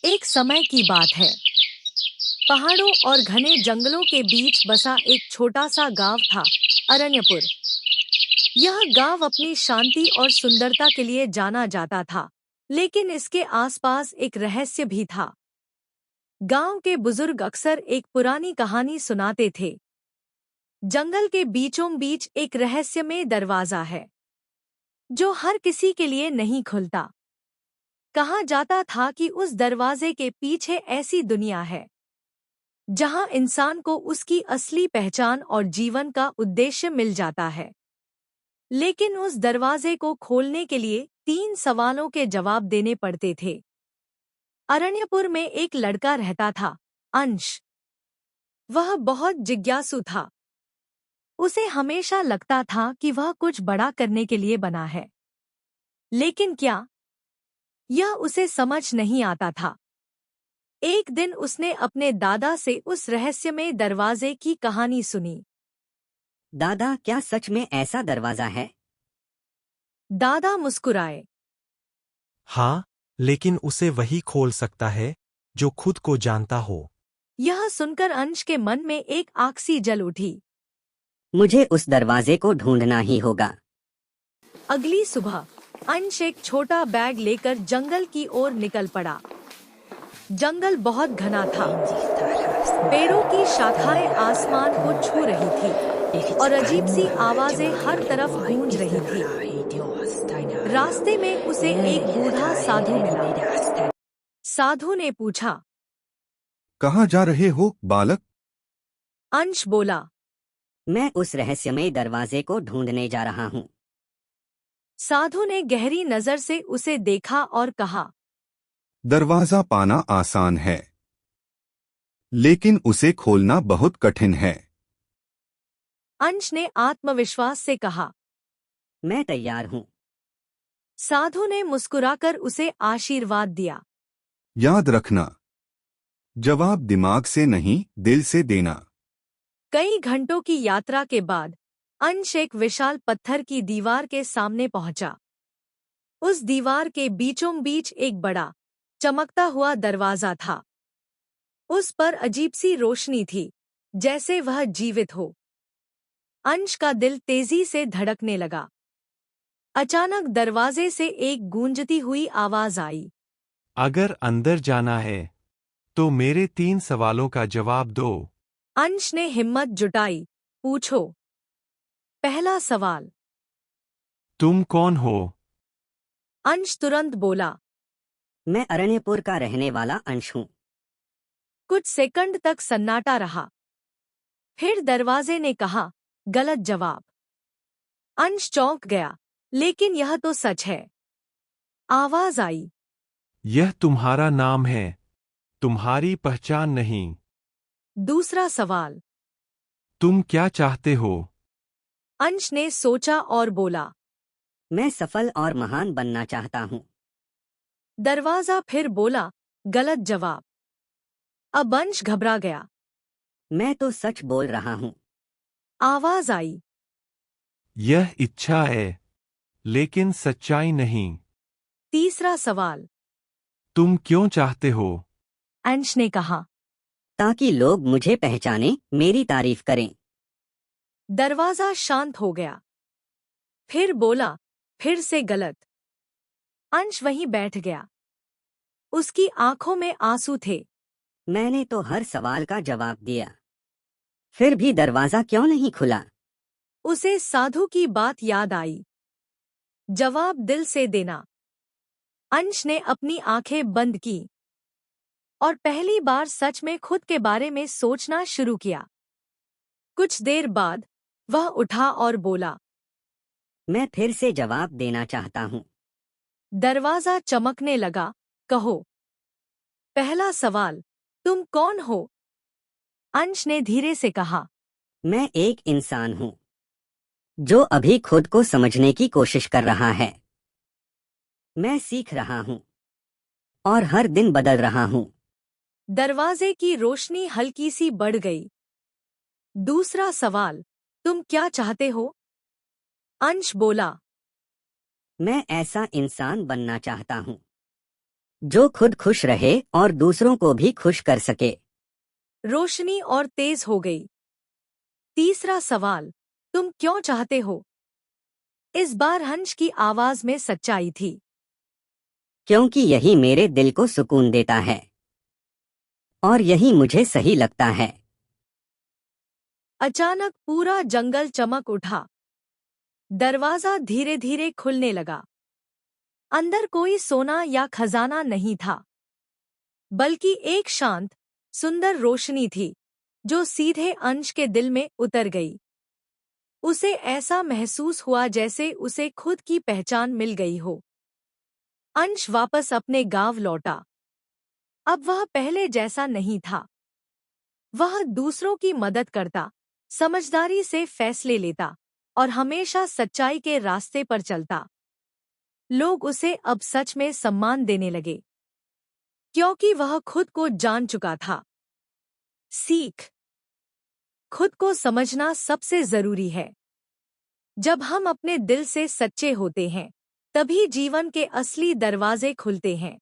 एक समय की बात है। पहाड़ों और घने जंगलों के बीच बसा एक छोटा सा गांव था, अरण्यपुर। यह गांव अपनी शांति और सुंदरता के लिए जाना जाता था, लेकिन इसके आसपास एक रहस्य भी था। गांव के बुजुर्ग अक्सर एक पुरानी कहानी सुनाते थे। जंगल के बीचों बीच एक रहस्यमय दरवाजा है, जो हर किसी के लिए नहीं खुलता। कहा जाता था कि उस दरवाजे के पीछे ऐसी दुनिया है जहां इंसान को उसकी असली पहचान और जीवन का उद्देश्य मिल जाता है। लेकिन उस दरवाजे को खोलने के लिए 3 सवालों के जवाब देने पड़ते थे। अरण्यपुर में एक लड़का रहता था, अंश। वह बहुत जिज्ञासु था। उसे हमेशा लगता था कि वह कुछ बड़ा करने के लिए बना है, लेकिन क्या, यह उसे समझ नहीं आता था। एक दिन उसने अपने दादा से उस रहस्यमय दरवाजे की कहानी सुनी। दादा, क्या सच में ऐसा दरवाजा है? दादा मुस्कुराए। हाँ, लेकिन उसे वही खोल सकता है जो खुद को जानता हो। यह सुनकर अंश के मन में एक आग सी जल उठी। मुझे उस दरवाजे को ढूंढना ही होगा। अगली सुबह अंश एक छोटा बैग लेकर जंगल की ओर निकल पड़ा। जंगल बहुत घना था। पेड़ों की शाखाएं आसमान को छू रही थी और अजीब सी आवाजें हर तरफ गूंज रही थी। रास्ते में उसे एक बूढ़ा साधु मिला। साधु ने पूछा, कहाँ जा रहे हो बालक? अंश बोला। मैं उस रहस्यमय दरवाजे को ढूंढने जा रहा हूँ। साधु ने गहरी नजर से उसे देखा और कहा, दरवाजा पाना आसान है, लेकिन उसे खोलना बहुत कठिन है। अंश ने आत्मविश्वास से कहा। मैं तैयार हूँ। साधु ने मुस्कुराकर उसे आशीर्वाद दिया। याद रखना, जवाब दिमाग से नहीं, दिल से देना। कई घंटों की यात्रा के बाद अंश एक विशाल पत्थर की दीवार के सामने पहुंचा। उस दीवार के बीचों बीच एक बड़ा, चमकता हुआ दरवाजा था। उस पर अजीब सी रोशनी थी, जैसे वह जीवित हो। अंश का दिल तेजी से धड़कने लगा। अचानक दरवाजे से एक गूंजती हुई आवाज आई। अगर अंदर जाना है, तो मेरे 3 सवालों का जवाब दो। अंश ने हिम्मत जुटाई। पूछो। पहला सवाल, तुम कौन हो? अंश तुरंत बोला। मैं अरण्यपुर का रहने वाला अंश हूँ। कुछ सेकंड तक सन्नाटा रहा। फिर दरवाजे ने कहा, गलत जवाब। अंश चौंक गया, लेकिन यह तो सच है। आवाज आई, यह तुम्हारा नाम है, तुम्हारी पहचान नहीं। दूसरा सवाल। तुम क्या चाहते हो? अंश ने सोचा और बोला। मैं सफल और महान बनना चाहता हूँ। दरवाजा फिर बोला, गलत जवाब। अब अंश घबरा गया। मैं तो सच बोल रहा हूँ। आवाज आई, यह इच्छा है, लेकिन सच्चाई नहीं। तीसरा सवाल। तुम क्यों चाहते हो? अंश ने कहा। ताकि लोग मुझे पहचाने, मेरी तारीफ करें। दरवाजा शांत हो गया। फिर बोला, फिर से गलत। अंश वहीं बैठ गया। उसकी आंखों में आंसू थे। मैंने तो हर सवाल का जवाब दिया, फिर भी दरवाजा क्यों नहीं खुला? उसे साधु की बात याद आई। जवाब दिल से देना। अंश ने अपनी आंखें बंद की और पहली बार सच में खुद के बारे में सोचना शुरू किया। कुछ देर बाद वह उठा और बोला। मैं फिर से जवाब देना चाहता हूँ। दरवाजा चमकने लगा। कहो। पहला सवाल, तुम कौन हो? अंश ने धीरे से कहा। मैं एक इंसान हूँ, जो अभी खुद को समझने की कोशिश कर रहा है। मैं सीख रहा हूँ और हर दिन बदल रहा हूँ। दरवाजे की रोशनी हल्की सी बढ़ गई। दूसरा सवाल, तुम क्या चाहते हो? अंश बोला। मैं ऐसा इंसान बनना चाहता हूँ जो खुद खुश रहे और दूसरों को भी खुश कर सके। रोशनी और तेज हो गई। तीसरा सवाल, तुम क्यों चाहते हो? इस बार हंस की आवाज में सच्चाई थी। क्योंकि यही मेरे दिल को सुकून देता है और यही मुझे सही लगता है। अचानक पूरा जंगल चमक उठा। दरवाजा धीरे धीरे खुलने लगा। अंदर कोई सोना या खजाना नहीं था, बल्कि एक शांत, सुंदर रोशनी थी जो सीधे अंश के दिल में उतर गई। उसे ऐसा महसूस हुआ जैसे उसे खुद की पहचान मिल गई हो। अंश वापस अपने गांव लौटा। अब वह पहले जैसा नहीं था। वह दूसरों की मदद करता, समझदारी से फैसले लेता और हमेशा सच्चाई के रास्ते पर चलता। लोग उसे अब सच में सम्मान देने लगे, क्योंकि वह खुद को जान चुका था। सीख: खुद को समझना सबसे जरूरी है। जब हम अपने दिल से सच्चे होते हैं, तभी जीवन के असली दरवाजे खुलते हैं।